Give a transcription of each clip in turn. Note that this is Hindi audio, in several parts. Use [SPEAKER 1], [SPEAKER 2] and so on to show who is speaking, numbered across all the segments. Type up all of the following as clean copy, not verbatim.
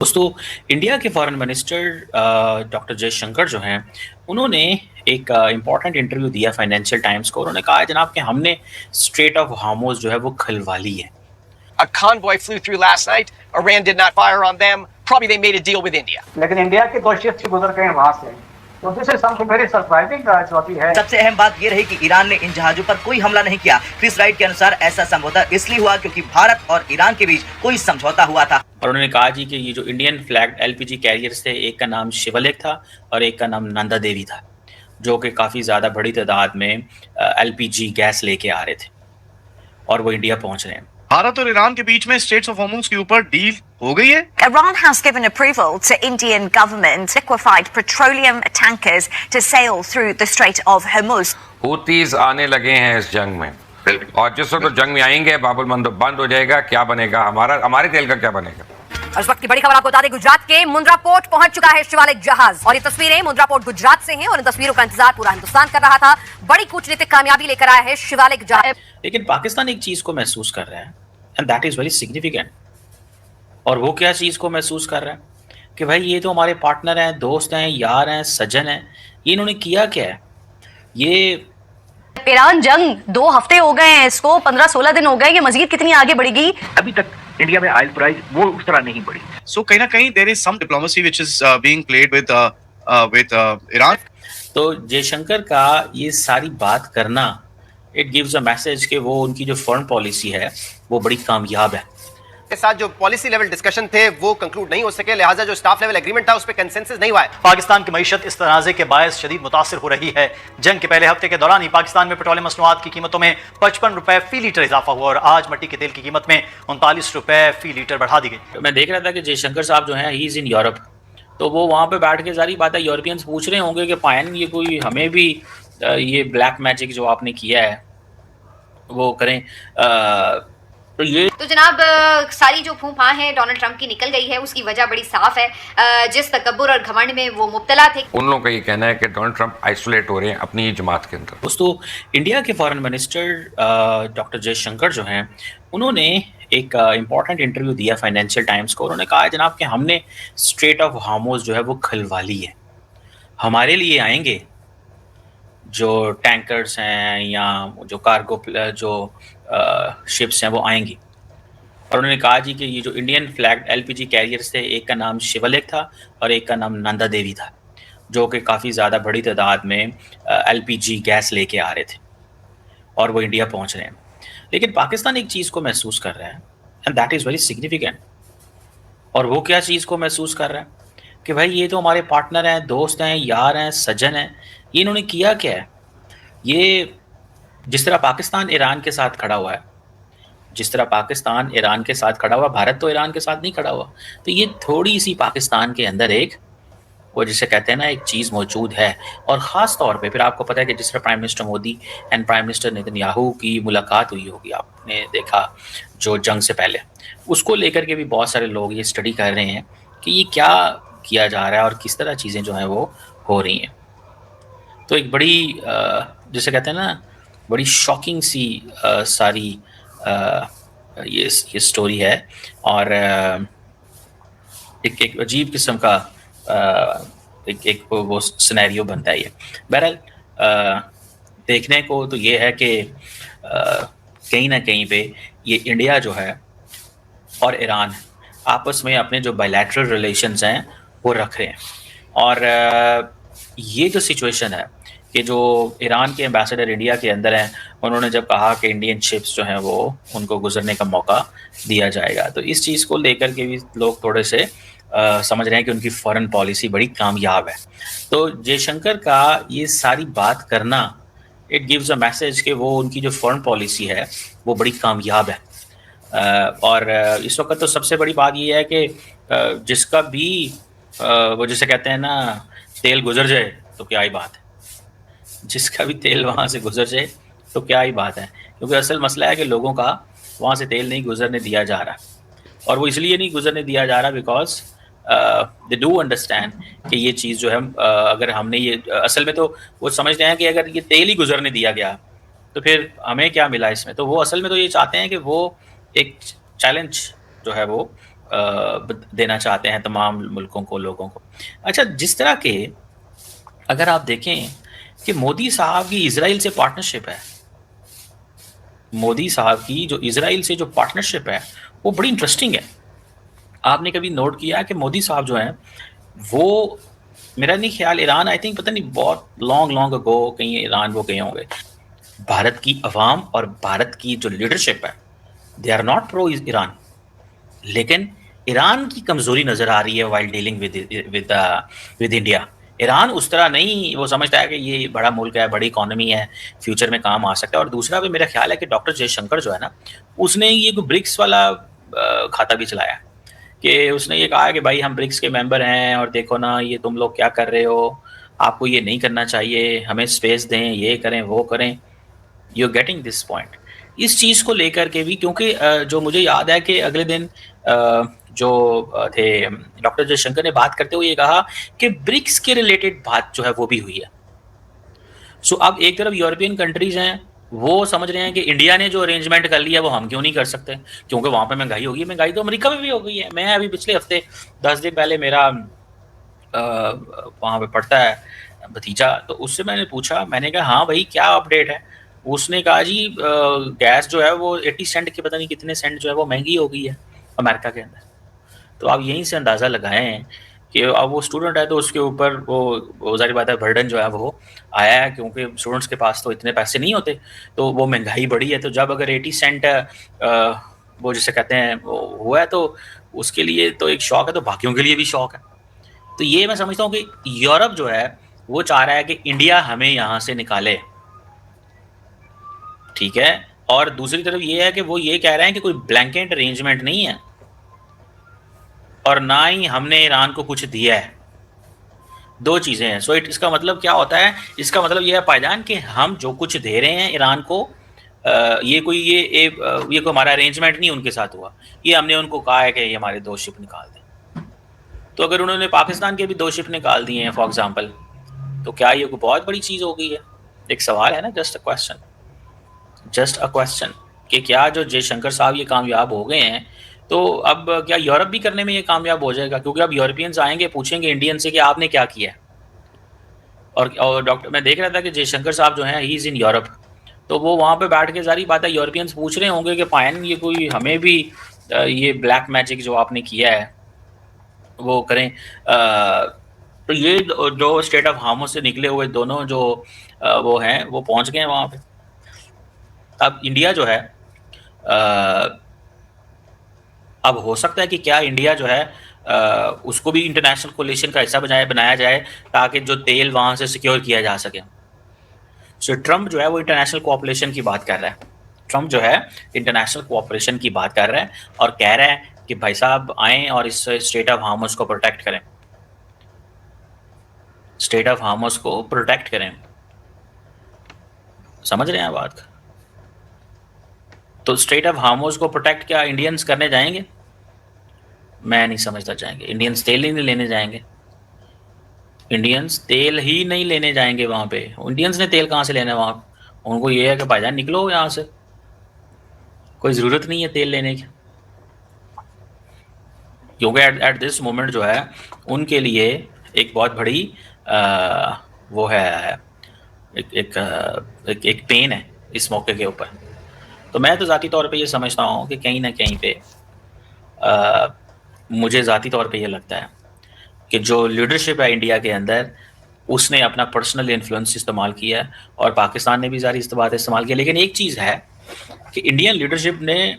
[SPEAKER 1] दोस्तों, इंडिया के फॉरेन मिनिस्टर डॉक्टर जयशंकर जो हैं, उन्होंने एक इम्पॉर्टेंट इंटरव्यू दिया फाइनेंशियल टाइम्स को। उन्होंने कहा है जनाब कि हमने स्ट्रेट ऑफ हार्मोज जो है वो खुलवा ली है।
[SPEAKER 2] A convoy flew through last night. Iran did not fire on them. Probably they made a deal with India.
[SPEAKER 3] लेकिन इंडिया के 2 शिप्स गुजर गए वहां से, तो this is something very surprising चौथी है।
[SPEAKER 4] सबसे अहम बात ये रही कि ईरान ने इन जहाजों पर कोई हमला नहीं किया। क्रिस राइट के अनुसार ऐसा समझौता इसलिए हुआ क्योंकि भारत और ईरान के बीच कोई समझौता हुआ था।
[SPEAKER 1] और उन्होंने कहा जी कि ये जो इंडियन फ्लैग एलपीजी कैरियर्स थे, एक का नाम शिवलेख था और एक का नाम नंदा देवी था, जो कि काफ़ी ज़्यादा बड़ी तादाद में एलपीजी गैस लेके आ रहे थे और वो इंडिया पहुंच रहे हैं।
[SPEAKER 5] भारत और ईरान के बीच में स्ट्रेट्स ऑफ हॉर्मुज के ऊपर डील हो गई है।
[SPEAKER 6] Iran has given approval to Indian government liquefied petroleum tankers to sail through the Strait of Hormuz.
[SPEAKER 7] Houthis आने लगे हैं इस जंग में, और जिस वक्त जंग में आएंगे बाबुल मंदब बंद हो जाएगा। क्या बनेगा हमारे तेल का क्या बनेगा?
[SPEAKER 8] इस वक्त की बड़ी खबर आपको बता दें, गुजरात के मुंद्रा पोर्ट पहुंच चुका है शिवालिक जहाज, और ये तस्वीरें मुंद्रा पोर्ट गुजरात से हैं और इन तस्वीरों का इंतजार पूरा हिंदुस्तान कर रहा था। बड़ी कूटनीतिक कामयाबी लेकर आया है शिवालिक जहाज।
[SPEAKER 1] लेकिन पाकिस्तान एक चीज को महसूस कर रहा है, and that is very significant. और वो क्या चीज को महसूस कर रहा है कि भाई ये तो हमारे पार्टनर हैं, दोस्त हैं, यार हैं, सज्जन हैं, ये इन्होंने किया क्या है? ये
[SPEAKER 8] ईरान जंग 2 हफ्ते हो गए हैं, इसको 15-16 दिन हो गए, ये मजीद कितनी आगे बढ़ेगी?
[SPEAKER 9] अभी तक इंडिया में ऑयल प्राइस वो उस तरह नहीं बढ़ी।
[SPEAKER 5] सो कहीं ना कहीं there is some diplomacy which is being played with Iran.
[SPEAKER 1] तो जयशंकर का ये सारी बात करना, इट गिव्स अ मैसेज कि वो उनकी जो फॉरेन पॉलिसी है वो बड़ी कामयाब है।
[SPEAKER 2] के साथ जो पॉलिसी लेवल डिस्कशन थे वो कंक्लूड नहीं हो सके, लिहाजा जो स्टाफ लेवल एग्रीमेंट था उस पर कंसेंसस नहीं हुआ है।
[SPEAKER 10] पाकिस्तान की मईशत इस तनाज़े के बायस शदीद मुतासिर हो रही है। जंग के पहले हफ्ते के दौरान ही पाकिस्तान में पेट्रोलियम मसनूआत की कीमतों में 55 रुपए फी लीटर इजाफा हुआ और आज मट्टी के तेल की कीमत में 39 रुपए फी लीटर बढ़ा दी गई।
[SPEAKER 1] मैं देख रहा था कि जयशंकर साहब जो हैं, ही इज़ इन यूरोप, तो वो वहाँ पे बैठ के सारी बातें यूरोपियंस पूछ रहे होंगे कि पायन ये कोई हमें भी ये ब्लैक मैजिक जो आपने किया है वो करें।
[SPEAKER 11] तो जनाब सारी जो फूफा है डोनाल्ड ट्रंप की निकल गई है, उसकी वजह बड़ी साफ है। जिस तकब्बुर और घमंड में वो मुब्तला थे,
[SPEAKER 7] उन लोगों का ये कहना है कि डोनाल्ड ट्रंप आइसोलेट हो रहे हैं अपनी ही जमात के अंदर।
[SPEAKER 1] दोस्तों, इंडिया के फॉरेन मिनिस्टर डॉक्टर जयशंकर जो हैं, उन्होंने एक इम्पॉर्टेंट इंटरव्यू दिया फाइनेंशियल टाइम्स को। उन्होंने कहा है जनाब कि हमने स्ट्रेट ऑफ हार्मोज जो है वो खुलवा ली है। हमारे लिए आएंगे जो टैंकर्स हैं या जो कार्गो जो शिप्स हैं वो आएंगी। और उन्होंने कहा जी कि ये जो इंडियन फ्लैग एलपीजी कैरियर्स थे, एक का नाम शिवलेख था और एक का नाम नंदा देवी था, जो कि काफ़ी ज़्यादा बड़ी तादाद में एलपीजी गैस लेके आ रहे थे और वो इंडिया पहुंच रहे हैं। लेकिन पाकिस्तान एक चीज़ को महसूस कर रहा है, and that is very significant. और वो क्या चीज़ को महसूस कर रहा है कि भाई ये तो हमारे पार्टनर हैं, दोस्त हैं, यार हैं, सज्जन हैं, ये इन्होंने किया क्या है? ये जिस तरह पाकिस्तान ईरान के साथ खड़ा हुआ है, जिस तरह पाकिस्तान ईरान के साथ खड़ा हुआ, भारत तो ईरान के साथ नहीं खड़ा हुआ, तो ये थोड़ी सी पाकिस्तान के अंदर एक वो जिसे कहते हैं ना एक चीज़ मौजूद है। और ख़ास तौर पे फिर आपको पता है कि जिस तरह prime minister Modi and prime minister Netanyahu की मुलाकात हुई होगी, आपने देखा जो जंग से पहले, उसको लेकर के भी बहुत सारे लोग ये स्टडी कर रहे हैं कि ये क्या किया जा रहा है और किस तरह चीज़ें जो हैं वो हो रही हैं। तो एक बड़ी जिसे कहते हैं ना बड़ी शॉकिंग सी सारी ये स्टोरी है और एक अजीब किस्म का एक वो सिनेरियो बनता है ये। बहरहाल देखने को तो ये है कि कहीं ना कहीं पे ये इंडिया जो है और ईरान आपस में अपने जो बायलैटरल रिलेशंस हैं वो रख रहे हैं। और ये जो सिचुएशन है कि जो ईरान के एम्बेसडर इंडिया के अंदर हैं, उन्होंने जब कहा कि इंडियन शिप्स जो हैं वो उनको गुजरने का मौका दिया जाएगा, तो इस चीज़ को लेकर के भी लोग थोड़े से समझ रहे हैं कि उनकी फॉरेन पॉलिसी बड़ी कामयाब है। तो जयशंकर का ये सारी बात करना, इट गिव्स अ मैसेज कि वो उनकी जो फॉरेन पॉलिसी है वो बड़ी कामयाब है। और इस वक्त तो सबसे बड़ी बात ये है कि जिसका भी वो जिसे कहते हैं ना तेल गुजर जाए तो क्या ही बात है, जिसका भी तेल वहाँ से गुजर जाए तो क्या ही बात है। क्योंकि असल मसला है कि लोगों का वहाँ से तेल नहीं गुजरने दिया जा रहा, और वो इसलिए नहीं गुजरने दिया जा रहा बिकॉज दे डू अंडरस्टैंड कि ये चीज़ जो है अगर हमने ये असल में तो वो समझते हैं कि अगर ये तेल ही गुजरने दिया गया तो फिर हमें क्या मिला इसमें। तो वो असल में तो ये चाहते हैं कि वो एक चैलेंज जो है वो देना चाहते हैं तमाम मुल्कों को, लोगों को। अच्छा, जिस तरह के अगर आप देखें कि मोदी साहब की इजराइल से पार्टनरशिप है, मोदी साहब की जो इजराइल से जो पार्टनरशिप है वो बड़ी इंटरेस्टिंग है। आपने कभी नोट किया कि मोदी साहब जो हैं वो, मेरा नहीं ख्याल ईरान, आई थिंक पता नहीं बहुत लॉन्ग अगो कहीं ईरान वो गए होंगे। भारत की अवाम और भारत की जो लीडरशिप है, they are not pro Iran, लेकिन ईरान की कमज़ोरी नज़र आ रही है while dealing with India. Iran उस तरह नहीं, वो समझता है कि ये बड़ा मुल्क है, बड़ी इकॉनमी है, फ्यूचर में काम आ सकता है। और दूसरा भी मेरा ख्याल है कि डॉक्टर जयशंकर जो है ना, उसने ये ब्रिक्स वाला खाता भी चलाया, कि उसने ये कहा कि भाई हम ब्रिक्स के मेंबर हैं और देखो ना ये तुम लोग क्या कर रहे हो, आपको ये नहीं करना चाहिए, हमें स्पेस दें, ये करें वो करें। You are getting this point. इस चीज़ को लेकर के भी, क्योंकि जो मुझे याद है कि अगले दिन जो थे डॉक्टर जयशंकर ने बात करते हुए ये कहा कि ब्रिक्स के रिलेटेड बात जो है वो भी हुई है। सो अब एक तरफ यूरोपियन कंट्रीज हैं, वो समझ रहे हैं कि इंडिया ने जो अरेंजमेंट कर लिया वो हम क्यों नहीं कर सकते, क्योंकि वहाँ पे महंगाई होगी। महंगाई तो अमेरिका में भी हो गई है। मैं अभी पिछले हफ्ते 10 दिन पहले मेरा वहाँ पे पढ़ता है भतीजा, तो उससे मैंने पूछा, मैंने कहा हाँ भाई क्या अपडेट है। उसने कहा जी गैस जो है वो 80 सेंट के पता नहीं कितने सेंट जो है वो महंगी हो गई है अमेरिका के अंदर। तो आप यहीं से अंदाज़ा लगाएं कि अब वो स्टूडेंट है तो उसके ऊपर वो जाहिर बात है बर्डन जो है वो आया है, क्योंकि स्टूडेंट्स के पास तो इतने पैसे नहीं होते, तो वो महंगाई बढ़ी है। तो जब अगर 80 सेंट वो जिसे कहते हैं वो हुआ है तो उसके लिए तो एक शौक है, तो बाकियों के लिए भी शौक है। तो ये मैं समझता हूँ कि यूरोप जो है वो चाह रहा है कि इंडिया हमें यहाँ से निकाले, ठीक है। और दूसरी तरफ ये है कि वो ये कह रहे हैं कि कोई ब्लैंकेट अरेंजमेंट नहीं है और ना ही हमने ईरान को कुछ दिया है। दो चीज़ें हैं। सो इसका मतलब क्या होता है? इसका मतलब ये है पायजान कि हम जो कुछ दे रहे हैं ईरान को, ये कोई हमारा अरेंजमेंट नहीं उनके साथ हुआ, ये हमने उनको कहा है कि ये हमारे 2 शिप निकाल दें। तो अगर उन्होंने पाकिस्तान के भी 2 शिप निकाल दिए हैं फॉर एग्जांपल, तो क्या ये कोई बहुत बड़ी चीज़ हो गई है? एक सवाल है ना, जस्ट अ क्वेश्चन कि क्या जो जयशंकर साहब ये कामयाब हो गए हैं तो अब क्या यूरोप भी करने में ये कामयाब हो जाएगा? क्योंकि अब यूरोपियंस आएंगे, पूछेंगे इंडियन से कि आपने क्या किया है। और डॉक्टर, मैं देख रहा था कि जयशंकर साहब जो हैं ही इज़ इन यूरोप, तो वो वहाँ पे बैठ के सारी बातें यूरोपियंस पूछ रहे होंगे कि पायन ये कोई हमें भी ये ब्लैक मैजिक जो आपने किया है वो करें। तो ये जो स्टेट ऑफ हार्मस से निकले हुए दोनों जो वो हैं वो पहुँच गए हैं वहाँ पे। अब इंडिया जो है अब हो सकता है कि क्या इंडिया जो है उसको भी इंटरनेशनल कोलिशन का हिस्सा बनाया जाए ताकि जो तेल वहाँ से सिक्योर किया जा सके। सो ट्रम्प जो है वो इंटरनेशनल कोऑपरेशन की बात कर रहा है। ट्रम्प जो है इंटरनेशनल कोऑपरेशन की बात कर रहा है और कह रहा है कि भाई साहब आएँ और इस स्टेट ऑफ हार्मस को प्रोटेक्ट करें, स्टेट ऑफ हार्मस को प्रोटेक्ट करें। समझ रहे हैं बात? तो स्टेट ऑफ हार्मस को प्रोटेक्ट क्या इंडियंस करने जाएंगे? मैं नहीं समझता जाएंगे। इंडियंस तेल ही नहीं लेने जाएंगे, इंडियंस तेल ही नहीं लेने जाएंगे वहाँ पे। इंडियंस ने तेल कहाँ से लेना है वहाँ? उनको ये है कि भाईजान निकलो यहाँ से, कोई ज़रूरत नहीं है तेल लेने की। क्योंकि एट दिस मोमेंट जो है उनके लिए एक बहुत बड़ी वो है, एक पेन है इस मौके के ऊपर। तो मैं तो ज़ाती तौर पे ये समझता हूँ कि कहीं ना कहीं पे मुझे ज़ाती तौर पे ये लगता है कि जो लीडरशिप है इंडिया के अंदर उसने अपना पर्सनल इन्फ्लुएंस इस्तेमाल किया है और पाकिस्तान ने भी ज़ाहिर इस बात इस्तेमाल किया। लेकिन एक चीज़ है कि इंडियन लीडरशिप ने,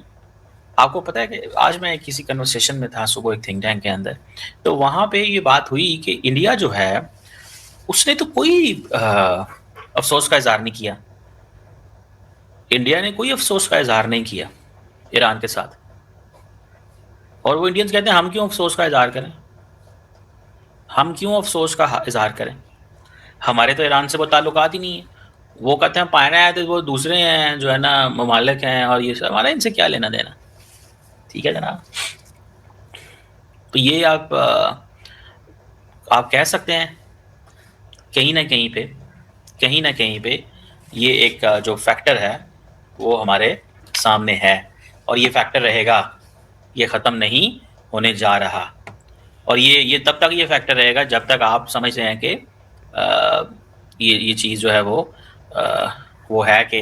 [SPEAKER 1] आपको पता है कि आज मैं किसी कन्वर्सेशन में था सुबह एक थिंक टैंक के अंदर, तो वहाँ पे ये बात हुई कि इंडिया जो है उसने तो कोई अफसोस का इजहार नहीं किया। इंडिया ने कोई अफसोस का इजहार नहीं किया ईरान के साथ। और वो इंडियंस कहते हैं हम क्यों अफसोस का इजहार करें, हम क्यों अफसोस का इजहार करें, हमारे तो ईरान से वो ताल्लुकात ही नहीं है। वो कहते हैं पायना है तो वो दूसरे हैं जो है ना ममालिक हैं और ये सब, हमारा इनसे क्या लेना देना। ठीक है जनाब, तो ये आप कह सकते हैं कहीं ना कहीं पे ये एक जो फैक्टर है वो हमारे सामने है और ये फैक्टर रहेगा, ये ख़त्म नहीं होने जा रहा। और ये तब तक ये फैक्टर रहेगा जब तक आप समझते हैं कि ये चीज़ जो है वो है कि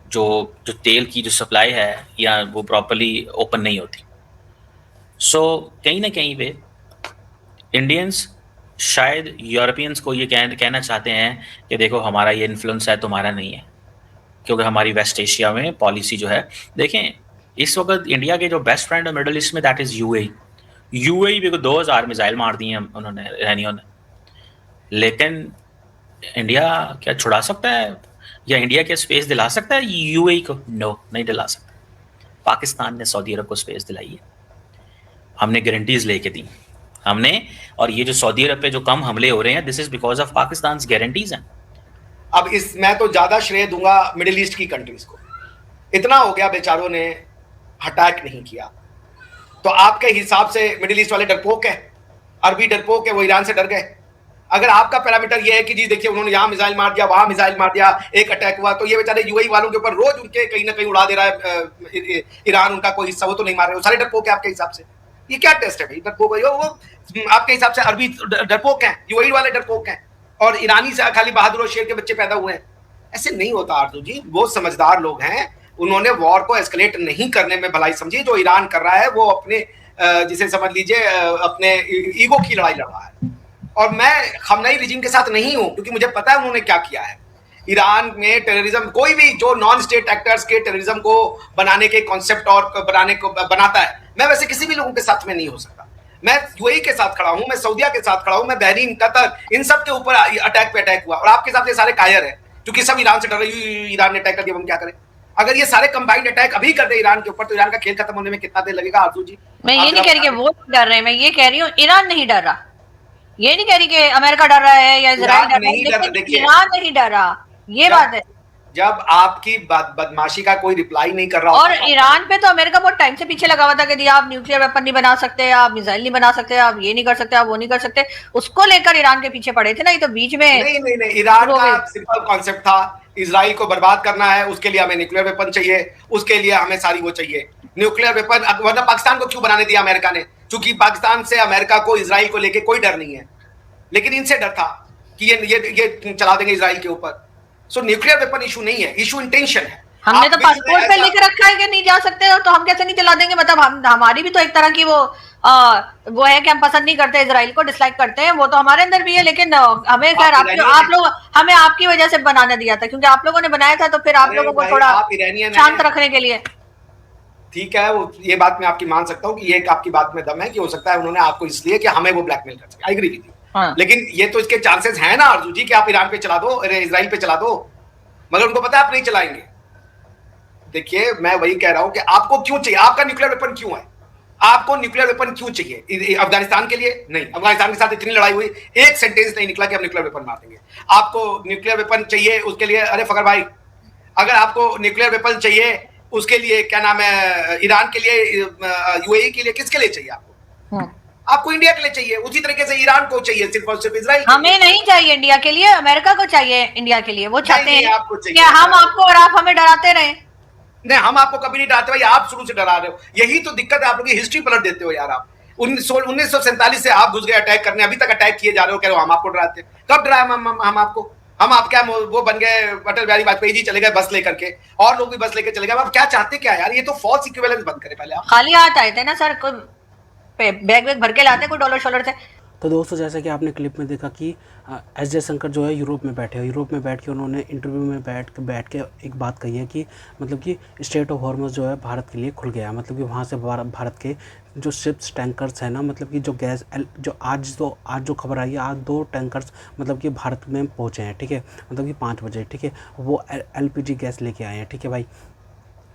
[SPEAKER 1] जो तेल की जो सप्लाई है या वो प्रॉपर्ली ओपन नहीं होती। सो कहीं ना कहीं पे इंडियंस शायद यूरोपियंस को ये कहना चाहते हैं कि देखो हमारा ये इन्फ्लुएंस है, तुम्हारा नहीं है, क्योंकि हमारी वेस्ट एशिया में पॉलिसी जो है, देखें इस वक्त इंडिया के जो बेस्ट फ्रेंड है मिडल ईस्ट में दैट इज़ यूएई भी को 2000 मिसाइल मार दिए हैं उन्होंने, ईरानियों ने। लेकिन इंडिया क्या छुड़ा सकता है या इंडिया क्या स्पेस दिला सकता है यूएई को? नो, नहीं दिला सकता। पाकिस्तान ने सऊदी अरब को स्पेस दिलाई है, हमने गारंटीज लेके दी हमने। और ये जो सऊदी अरब पे जो कम हमले हो रहे हैं, this is because of Pakistan guarantees हैं।
[SPEAKER 12] अब मैं तो ज्यादा श्रेय दूंगा मिडिल ईस्ट की कंट्रीज को। इतना हो गया, बेचारों ने अटैक नहीं किया, तो आपके हिसाब से मिडिल ईस्ट वाले डरपोक है, अरबी डरपोक है, वो ईरान से डर गए? अगर आपका पैरामीटर ये है कि जी देखिए उन्होंने यहाँ मिसाइल मार दिया, वहां मिसाइल मार दिया, एक अटैक हुआ, तो ये बेचारे यूएई वालों के ऊपर रोज उनके कहीं ना कहीं उड़ा दे रहा है ईरान, उनका कोई हिस्सा, वो तो नहीं मार रहे, वो सारे डरपोक है आपके हिसाब से? ये क्या टेस्ट है भाई? डरपोक वो आपके हिसाब से अरबी डरपोक है, यूएई वाले डरपोक हैं, और ईरानी से खाली बहादुर और शेर के बच्चे पैदा हुए हैं? ऐसे नहीं होता आरजू जी। वो समझदार लोग हैं, उन्होंने वॉर को एस्केलेट नहीं करने में भलाई समझी। जो ईरान कर रहा है वो अपने जिसे समझ लीजिए अपने ईगो की लड़ाई लड़ रहा है। और मैं खमनई रिजीम के साथ नहीं हूं, क्योंकि मुझे पता है उन्होंने क्या किया है। ईरान में टेररिज्म, कोई भी जो नॉन स्टेट एक्टर्स के टेररिज्म को बनाने के कॉन्सेप्ट और बनाता है, मैं वैसे किसी भी लोगों के साथ में नहीं हो सकता। मैं यूएई के साथ खड़ा हूं, मैं सऊदीया के साथ खड़ा हूं, मैं बहरीन, कतर, इन सब के ऊपर अटैक पे अटैक हुआ, और आपके साथ ये सारे कायर है क्योंकि सब ईरान से डर रहे, ईरान ने अटैक कर दिया, हम क्या करें? अगर ये सारे कंबाइंड अटैक अभी कर दे ईरान के ऊपर, तो ईरान का खेल खत्म होने में कितना देर लगेगा आरजू जी?
[SPEAKER 13] मैं ये नहीं कह रही कि वो डर रहे हैं, मैं ये कह रही हूँ ईरान नहीं डर रहा। ये नहीं कह रही कि अमेरिका डर रहा है या इजराइल डर रहा है, लेकिन ईरान नहीं डर रहा, ये बात है।
[SPEAKER 12] जब आपकी बदमाशी का कोई रिप्लाई नहीं कर रहा,
[SPEAKER 13] और ईरान पे तो अमेरिका बहुत टाइम से पीछे लगा हुआ था कि जी आप न्यूक्लियर वेपन नहीं बना सकते, आप मिसाइल नहीं बना सकते, आप ये नहीं कर सकते, आप वो नहीं कर सकते, उसको लेकर ईरान के पीछे पड़े थे ना। ये तो बीच में
[SPEAKER 12] नहीं, ईरान का सिंपल कॉन्सेप्ट था, इजराइल को बर्बाद करना है, उसके लिए हमें न्यूक्लियर वेपन चाहिए, उसके लिए हमें सारी वो चाहिए न्यूक्लियर वेपन। वरना पाकिस्तान को क्यों बनाने दिया अमेरिका ने? क्योंकि पाकिस्तान से अमेरिका को इजराइल को लेके कोई डर नहीं है, लेकिन इनसे डर था कि ये चला देंगे इजराइल के ऊपर। सो न्यूक्लियर वेपन इशू नहीं है, इशू इंटेंशन है।
[SPEAKER 13] हमने तो पासपोर्ट पे लिख रखा है कि नहीं जा सकते, तो हम कैसे नहीं चला देंगे? मतलब हमारी भी तो एक तरह की वो है कि हम पसंद नहीं करते इजराइल को, डिसलाइक करते हैं, वो तो हमारे अंदर भी है। लेकिन हमें खैर आप लोग हमें आपकी वजह से बनाने दिया था, क्योंकि आप लोगों ने बनाया था, तो फिर आप लोगों को थोड़ा शांत रखने के लिए।
[SPEAKER 12] ठीक है, वो ये बात मैं आपकी मान सकता हूँ कि ये आपकी बात में दम है कि हो सकता है उन्होंने आपको इसलिए कि हमें वो ब्लैकमेल कर सके। I agree with you. लेकिन ये तो इसके चांसेस हैं ना अर्जू जी कि आप ईरान पे चला दो, इजराइल पे चला दो, मगर उनको पता है आप नहीं चलाएंगे। देखिए मैं वही कह रहा हूं कि आपको क्यों चाहिए, आपका न्यूक्लियर वेपन क्यों है? आपको न्यूक्लियर वेपन क्यों चाहिए? अफगानिस्तान के लिए नहीं, अफगानिस्तान के साथ इतनी लड़ाई हुई, एक सेंटेंस नहीं निकला कि हम न्यूक्लियर वेपन मार देंगे। आपको न्यूक्लियर वेपन चाहिए उसके लिए, अरे फकर भाई, अगर आपको न्यूक्लियर वेपन चाहिए उसके लिए क्या नाम है, ईरान के लिए, यूएई के लिए, किसके लिए चाहिए आपको? आपको इंडिया के लिए चाहिए, उसी तरीके से ईरान को चाहिए, सिर्फ और सिर्फ इजराइल।
[SPEAKER 13] हमें नहीं चाहिए इंडिया के लिए, अमेरिका को चाहिए इंडिया के लिए। वो चाहते हैं कि हम आपको और आप हमें डराते रहे।
[SPEAKER 12] नहीं, हम आपको कभी नहीं डराते भाई, आप शुरू से डरा रहे हो। यही तो दिक्कत है, आप लोग की हिस्ट्री पलट देते हो यार। आप 1947 से आप घुस गए अटैक करने, अभी तक अटैक किए जा रहे हो, कह रहे हो हम आपको डराते। कब डराए हम आपको? हम आप क्या वो बन गए अटल बिहारी वाजपेयी जी, चले गए बस लेकर के, और लोग भी बस लेकर चले गए। आप क्या चाहते क्या यार? ये तो फॉल्स इक्विवेलेंस बंद करें पहले आप।
[SPEAKER 13] खाली हाथ आए थे ना सर, बैग भर के लाते कोई डॉलर शॉलर से।
[SPEAKER 14] तो दोस्तों जैसा कि आपने क्लिप में देखा कि एस जयशंकर जो है यूरोप में बैठे, यूरोप में बैठ के उन्होंने इंटरव्यू में बैठ के एक बात कही है कि मतलब कि स्ट्रेट ऑफ हॉर्मस जो है भारत के लिए खुल गया। मतलब कि वहाँ से भारत के जो शिप्स टैंकर्स हैं ना, मतलब कि जो गैस जो आज जो खबर आई है, आज 2 टैंकर्स मतलब कि भारत में पहुँचे हैं, ठीक है, मतलब कि 5 बजे, ठीक है, वो LPG गैस लेके आए हैं, ठीक है भाई,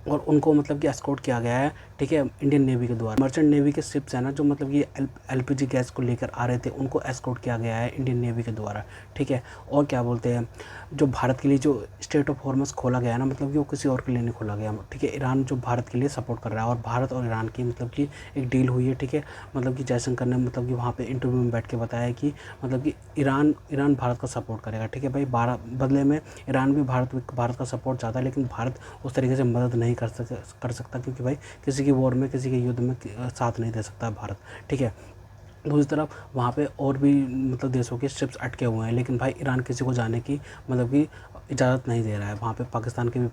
[SPEAKER 14] और उनको मतलब कि एस्कॉर्ट किया गया है, ठीक है, इंडियन नेवी के द्वारा। मर्चेंट नेवी के शिप्स हैं ना जो मतलब ये LPG गैस को लेकर आ रहे थे, उनको एस्कॉर्ट किया गया है इंडियन नेवी के द्वारा, ठीक है। और क्या बोलते हैं, जो भारत के लिए जो स्ट्रेट ऑफ हॉर्मस खोला गया है ना, मतलब कि वो किसी और के लिए नहीं खोला गया, ठीक है। ईरान जो भारत के लिए सपोर्ट कर रहा है, और भारत और ईरान की मतलब कि एक डील हुई है, ठीक है। मतलब कि जयशंकर ने मतलब कि वहाँ पे इंटरव्यू में बैठ के बताया कि मतलब कि ईरान भारत का सपोर्ट करेगा, ठीक है भाई। बदले में ईरान भी भारत का सपोर्ट चाहता है, लेकिन भारत उस तरीके से मदद नहीं कर सकता, क्योंकि भाई किसी की वॉर में, किसी के युद्ध में साथ नहीं दे सकता भारत, ठीक है। दूसरी तरफ वहाँ पे और भी मतलब देशों के शिप्स अटके हुए हैं, लेकिन भाई ईरान किसी को जाने की मतलब कि इजाज़त नहीं दे रहा है। वहाँ पे पाकिस्तान के भी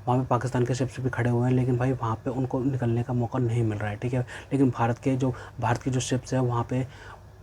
[SPEAKER 14] वहाँ पे पाकिस्तान के शिप्स भी खड़े हुए हैं, लेकिन भाई वहाँ पे उनको निकलने का मौका नहीं मिल रहा है, ठीक है। लेकिन भारत की जो शिप्स है वहाँ पे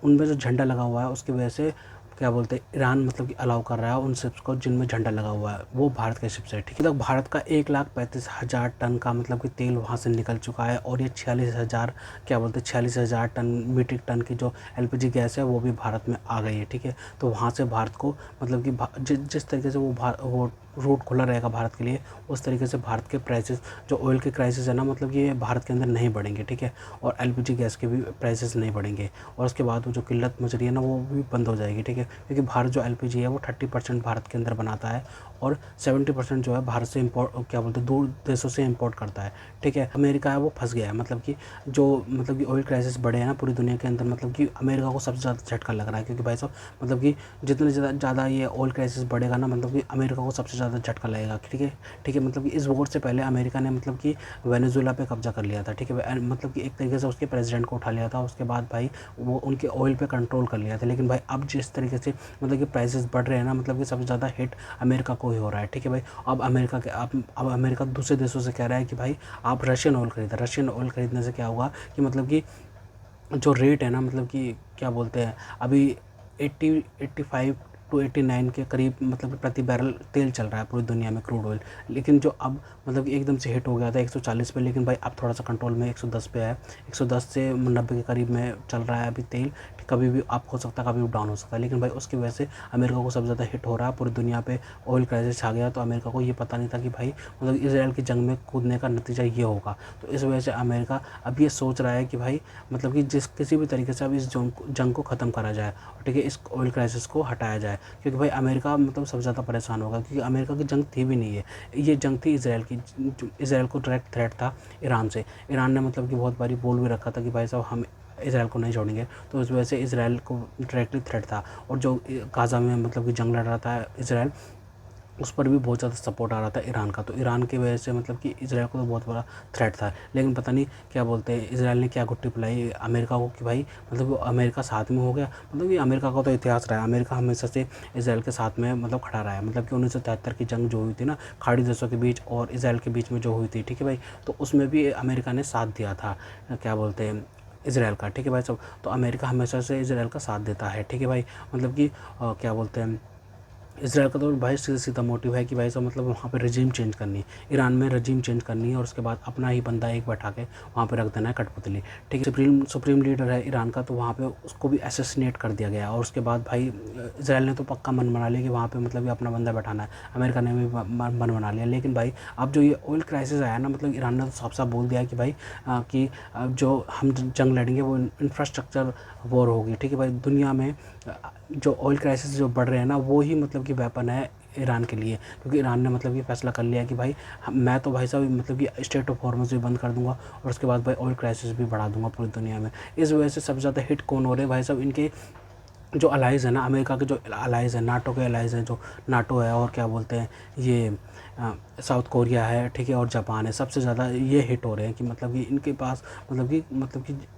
[SPEAKER 14] उनमें जो झंडा लगा हुआ है उसकी वजह से क्या बोलते हैं, ईरान मतलब कि अलाउ कर रहा है उन शिप्स को जिनमें झंडा लगा हुआ है, वो भारत के शिप्स है, ठीक है। मतलब भारत का 1,35,000 टन का मतलब कि तेल वहाँ से निकल चुका है, और ये 46,000 टन मीट्रिक टन की जो LPG गैस है वो भी भारत में आ गई है, ठीक है। तो वहाँ से भारत को मतलब कि जिस तरीके से वो रूट खुला रहेगा भारत के लिए, उस तरीके से भारत के प्राइसेस, जो ऑयल के प्राइसेस है ना, मतलब कि ये भारत के अंदर नहीं बढ़ेंगे, ठीक है। और LPG गैस के भी प्राइसेस नहीं बढ़ेंगे, और उसके बाद वो जो किल्लत मच रही है ना वो भी बंद हो जाएगी, ठीक है। क्योंकि भारत जो LPG है वो 30% भारत के अंदर बनाता है, और 70% जो है भारत से दूर देशों से इम्पोर्ट करता है, ठीक है। अमेरिका है वो फंस गया है, मतलब कि ऑयल क्राइसिस बढ़े हैं ना पूरी दुनिया के अंदर, मतलब कि अमेरिका को सबसे ज़्यादा झटका लग रहा है, क्योंकि भाई साहब मतलब कि जितने ज़्यादा ये ऑयल क्राइसिस बढ़ेगा ना, मतलब कि अमेरिका को सबसे ज़्यादा झटका लगेगा, ठीक है। मतलब कि इस वॉर से पहले अमेरिका ने मतलब कि वेनेजुएला पे कब्जा कर लिया था, ठीक है। मतलब कि एक तरीके से उसके प्रेसिडेंट को उठा लिया था, उसके बाद भाई वो उनके ऑयल पे कंट्रोल कर लिया था। लेकिन भाई अब जिस तरीके से मतलब कि प्राइसेस बढ़ रहे हैं ना, मतलब कि सबसे ज़्यादा हिट अमेरिका को ही हो रहा है, ठीक है भाई। अब अमेरिका दूसरे देशों से कह रहा है कि भाई आप रशियन ऑयल खरीदने से क्या होगा कि मतलब कि जो रेट है ना, मतलब कि क्या बोलते हैं, अभी 85 to 89 के करीब मतलब कि प्रति बैरल तेल चल रहा है पूरी दुनिया में, क्रूड ऑयल। लेकिन जो अब मतलब कि एकदम से हिट हो गया था 140 पे, लेकिन भाई अब थोड़ा सा कंट्रोल में 110 पे है, 110 से 90 के करीब में चल रहा है अभी तेल। कभी भी अप हो सकता है, कभी भी डाउन हो सकता है, लेकिन भाई उसकी वजह से अमेरिका को सबसे ज़्यादा हिट हो रहा है। पूरी दुनिया पे ऑयल क्राइसिस छा गया, तो अमेरिका को ये पता नहीं था कि भाई मतलब इजराइल की जंग में कूदने का नतीजा ये होगा। तो इस वजह से अमेरिका अब ये सोच रहा है कि भाई मतलब कि किसी भी तरीके से अब इस जंग को ख़त्म करा जाए, ठीक है, इस ऑयल क्राइसिस को हटाया जाए, क्योंकि भाई अमेरिका मतलब सबसे ज़्यादा परेशान होगा, क्योंकि अमेरिका की जंग थी भी नहीं है, ये जंग थी इजराइल की। इजराइल को डायरेक्ट थ्रेट था ईरान से। ईरान ने मतलब कि बहुत बारी बोल भी रखा था कि भाई साहब हम इजराइल को नहीं छोड़ेंगे, तो इस वजह से इजराइल को डायरेक्टली थ्रेट था। और जो गाज़ा में मतलब कि जंग लड़ रहा था इजराइल, उस पर भी बहुत ज़्यादा सपोर्ट आ रहा था ईरान का। तो ईरान की वजह से मतलब कि इजराइल को तो बहुत बड़ा थ्रेट था। लेकिन पता नहीं क्या बोलते हैं, इजराइल ने क्या गुट्टी पिलाई अमेरिका को कि भाई मतलब अमेरिका साथ में हो गया। मतलब कि अमेरिका का तो इतिहास रहा है, अमेरिका हमेशा से इजराइल के साथ में मतलब खड़ा रहा है। मतलब कि 1973 की जंग जो हुई थी ना खाड़ी देशों के बीच और इजराइल के बीच में जो हुई थी, ठीक है भाई, तो उसमें भी अमेरिका ने साथ दिया था क्या बोलते हैं इजराइल का, ठीक है भाई सब। तो अमेरिका हमेशा से इजराइल का साथ देता है, ठीक है भाई। मतलब कि क्या बोलते हैं इजराइल का तो भाई सीधा मोटिव है कि भाई साहब मतलब वहाँ पे रजीम चेंज करनी है, ईरान में रजीम चेंज करनी है, और उसके बाद अपना ही बंदा एक बैठा के वहाँ पे रख देना है कठपुतली, ठीक है। सुप्रीम लीडर है ईरान का, तो वहाँ पे उसको भी असैसिनेट कर दिया गया। और उसके बाद भाई इजराइल ने तो पक्का मन बना लिया कि वहाँ पे मतलब अपना बंदा बैठाना है, अमेरिका ने भी मन बना लिया। लेकिन भाई अब जो ये ऑयल क्राइसिस आया ना, मतलब ईरान ने तो साफ साफ बोल दिया कि भाई कि जो हम जंग लड़ेंगे वो इंफ्रास्ट्रक्चर वॉर होगी, ठीक है भाई। दुनिया में जो ऑयल क्राइसिस जो बढ़ रहे हैं ना, वो ही मतलब कि वेपन है ईरान के लिए, क्योंकि ईरान ने मतलब ये फैसला कर लिया कि भाई मैं तो भाई साहब मतलब कि स्टेट ऑफ हॉर्मस भी बंद कर दूंगा, और उसके बाद भाई ऑयल क्राइसिस भी बढ़ा दूंगा पूरी दुनिया में। इस वजह से सबसे ज़्यादा हिट कौन हो रहे हैं भाई साहब, इनके जो अलाइज़ है ना, अमेरिका के जो अलाइज़ है, नाटो के अलाइज़ हैं, जो नाटो है और क्या बोलते हैं ये साउथ कोरिया है, ठीक है, और जापान है। सबसे ज़्यादा ये हिट हो रहे हैं कि मतलब कि इनके पास मतलब कि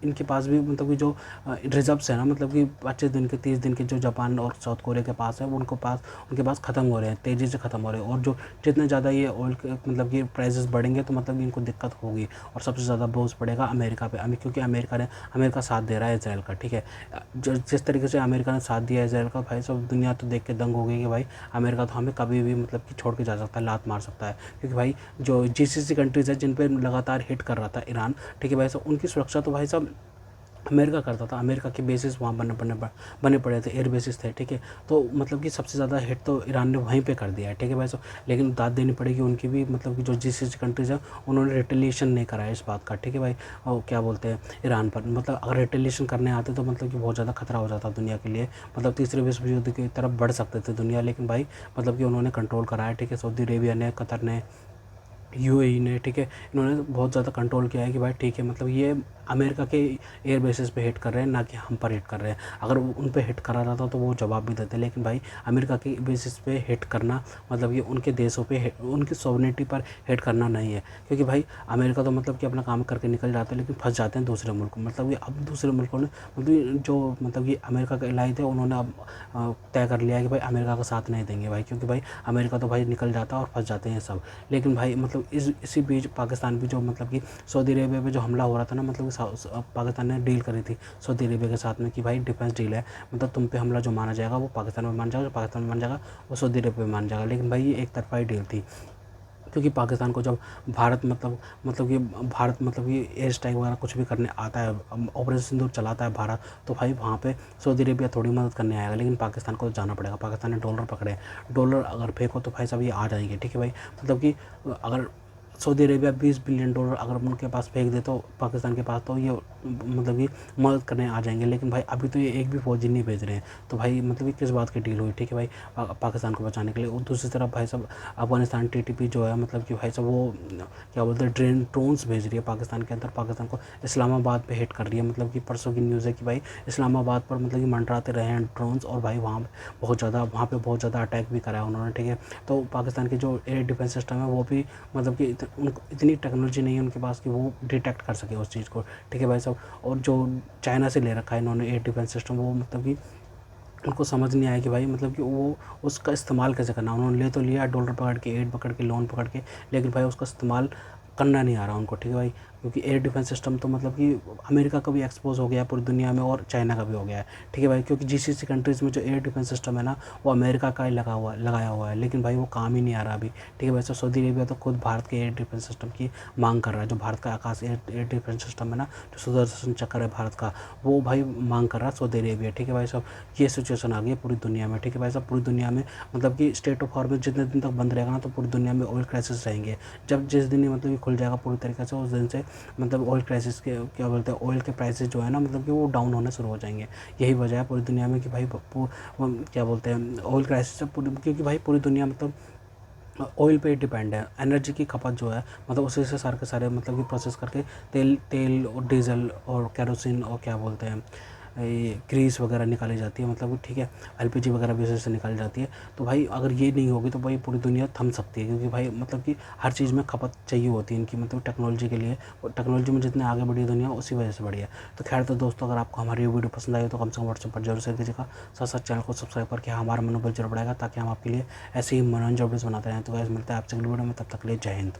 [SPEAKER 14] इनके पास भी मतलब कि जो रिजर्व्स है ना, मतलब कि 25 दिन के 30 दिन के जो जापान और साउथ कोरिया के पास है, वो उनके पास ख़त्म हो रहे हैं, तेज़ी से ख़त्म हो रहे हैं। और जो जितने ज़्यादा ये ऑयल मतलब कि प्राइसेस बढ़ेंगे तो मतलब इनको दिक्कत होगी, और सबसे ज़्यादा बोझ पड़ेगा अमेरिका पे, क्योंकि अमेरिका साथ दे रहा है इजराइल का, ठीक है। जिस तरीके से अमेरिका ने साथ दिया इजराइल का, भाई सब दुनिया तो देख के दंग हो गई कि भाई अमेरिका तो हमें कभी भी मतलब कि छोड़ के जा सकता है, लात मार सकता है। क्योंकि भाई जो GCC कंट्रीज़ है जिन पे लगातार हिट कर रहा था ईरान, ठीक है भाई साहब, उनकी सुरक्षा तो भाई साहब अमेरिका करता था। अमेरिका के बेसिस वहाँ बने पड़े थे, एयर बेसिस थे, ठीक है। तो मतलब कि सबसे ज़्यादा हिट तो ईरान ने वहीं पे कर दिया है, ठीक है भाई साहब। लेकिन दाद देनी पड़ेगी उनकी भी, मतलब कि जो GCC कंट्रीज़ हैं उन्होंने रिटेलिएशन नहीं कराया इस बात का, ठीक है भाई। और क्या बोलते हैं ईरान पर, मतलब अगर रिटेलिएशन करने आते तो मतलब कि बहुत ज़्यादा खतरा हो जाता दुनिया के लिए, मतलब तीसरे विश्व युद्ध की तरफ बढ़ सकते थे दुनिया। लेकिन भाई मतलब कि उन्होंने कंट्रोल कराया, ठीक है। सऊदी अरेबिया ने, कतर ने, यूएई ने, ठीक है, इन्होंने बहुत ज़्यादा कंट्रोल किया है कि भाई ठीक है, मतलब ये अमेरिका के एयर बेसिस पे हिट कर रहे हैं, ना कि हम पर हिट कर रहे हैं। अगर उन पे हिट करा रहा था तो वो जवाब भी देते, लेकिन भाई अमेरिका के बेसिस पे हिट करना मतलब ये उनके देशों पे उनकी सॉवरेनिटी पर हिट करना नहीं है। क्योंकि भाई अमेरिका तो मतलब कि अपना काम करके निकल जाते हैं, लेकिन फंस जाते हैं दूसरे मुल्क में। मतलब ये अब दूसरे मुल्कों ने मतलब जो मतलब ये अमेरिका के एलाई थे, उन्होंने अब तय कर लिया है कि भाई अमेरिका का साथ नहीं देंगे भाई, क्योंकि भाई अमेरिका तो भाई निकल जाता है और फंस जाते हैं सब। लेकिन भाई मतलब इसी बीच पाकिस्तान भी जो मतलब कि सऊदी अरेबिया पे जो हमला हो रहा था ना, मतलब पाकिस्तान ने डील करी थी सऊदी अरेबिया के साथ में कि भाई डिफेंस डील है, मतलब तुम पे हमला जो माना जाएगा वो पाकिस्तान में मान जाएगा, जो पाकिस्तान में मान जाएगा वो सऊदी अरेबिया में मान जाएगा। लेकिन भाई ये एक तरफा ही डील थी, क्योंकि पाकिस्तान को जब भारत मतलब कि एयर स्ट्राइक वगैरह कुछ भी करने आता है, ऑपरेशन सिंदूर चलाता है भारत, तो भाई वहाँ पे सऊदी अरेबिया थोड़ी मदद करने आएगा, लेकिन पाकिस्तान को जाना पड़ेगा। पाकिस्तान ने डॉलर पकड़े हैं, डॉलर अगर फेंको तो भाई सब ये आ जाएंगे, ठीक है भाई। मतलब कि अगर सऊदी अरेबिया $20 बिलियन अगर उनके पास फेंक दे तो पाकिस्तान के पास, तो ये मतलब कि मदद करने आ जाएंगे। लेकिन भाई अभी तो ये एक भी फौजी नहीं भेज रहे हैं, तो भाई मतलब कि किस बात की डील हुई, ठीक है भाई, पाकिस्तान को बचाने के लिए। और दूसरी तरफ भाई सब अफगानिस्तान TTP जो है, मतलब कि भाई सब वो क्या बोलते हैं ड्रोन्स भेज रही है पाकिस्तान के अंदर, पाकिस्तान को इस्लामाबाद पे हिट कर रही है। मतलब कि परसों की न्यूज़ है कि भाई इस्लामाबाद पर मतलब कि मंडराते रहे हैं ड्रोन्स, और भाई वहाँ पे बहुत ज़्यादा अटैक भी करा है उन्होंने, ठीक है। तो पाकिस्तान की जो एयर डिफेंस सिस्टम है वो भी मतलब कि उनको इतनी टेक्नोलॉजी नहीं है उनके पास कि वो डिटेक्ट कर सके उस चीज़ को, ठीक है भाई साहब। और जो चाइना से ले रखा है इन्होंने एयर डिफेंस सिस्टम, वो मतलब कि उनको समझ नहीं आया कि भाई मतलब कि वो उसका इस्तेमाल कैसे करना। उन्होंने ले तो लिया डॉलर पकड़ के, एड पकड़ के, लोन पकड़ के, लेकिन भाई उसका इस्तेमाल करना नहीं आ रहा उनको, ठीक है भाई। क्योंकि एयर डिफेंस सिस्टम तो मतलब कि अमेरिका का भी एक्सपोज हो गया है पूरी दुनिया में, और चाइना का भी हो गया है, ठीक है भाई। क्योंकि GCC कंट्रीज़ में जो एयर डिफेंस सिस्टम है ना, वो अमेरिका का ही लगाया हुआ है, लेकिन भाई वो काम ही नहीं आ रहा अभी, ठीक है भाई। तो सऊदी अरेबिया तो खुद भारत के एयर डिफेंस सिस्टम की मांग कर रहा है, जो भारत का आकाश एयर डिफेंस सिस्टम है ना, जो सुदर्शन चक्र है भारत का, वो भाई मांग कर रहा है सऊदी अरेबिया, ठीक है भाई साहब। ये सिचुएशन आ गई है पूरी दुनिया में, ठीक है भाई साहब। पूरी दुनिया में मतलब कि स्टेट ऑफ हॉर्मस जितने दिन तक बंद रहेगा ना, तो पूरी दुनिया में ऑयल क्राइसिस रहेंगे। जब जिस दिन मतलब कि खुल जाएगा पूरी तरीके से, उस दिन से मतलब ऑयल क्राइसिस के क्या बोलते हैं, ऑयल के प्राइसेस जो है ना, मतलब कि वो डाउन होने शुरू हो जाएंगे। यही वजह है पूरी दुनिया में कि भाई क्या बोलते हैं ऑयल क्राइसिस से क्योंकि भाई पूरी दुनिया मतलब ऑयल पे डिपेंड है। एनर्जी की खपत जो है मतलब उसी से सारे के सारे मतलब कि प्रोसेस करके तेल और डीजल और केरोसिन और क्या बोलते हैं ये ग्रीस वगैरह निकाली जाती है, मतलब ठीक है, LPG वगैरह भी से निकाली जाती है। तो भाई अगर ये नहीं होगी तो भाई पूरी दुनिया थम सकती है, क्योंकि भाई मतलब कि हर चीज़ में खपत चाहिए होती है इनकी, मतलब टेक्नोलॉजी के लिए। और टेक्नोलॉजी में जितने आगे बढ़ी दुनिया उसी वजह से बढ़ी है। तो खैर, तो दोस्तों अगर आपको हमारी वीडियो पसंद आई तो कम से कम व्हाट्सएप पर जरूर शेयर कीजिएगा, साथ साथ चैनल को सब्सक्राइब करके हमारा मनोबल जरूर बढ़ाएगा, ताकि हम आपके लिए ऐसे ही मनोरंजन वीडियोस बनाते रहें। तो गाइस मिलते हैं आपसे अगली वीडियो में, तब तक के लिए जय हिंद।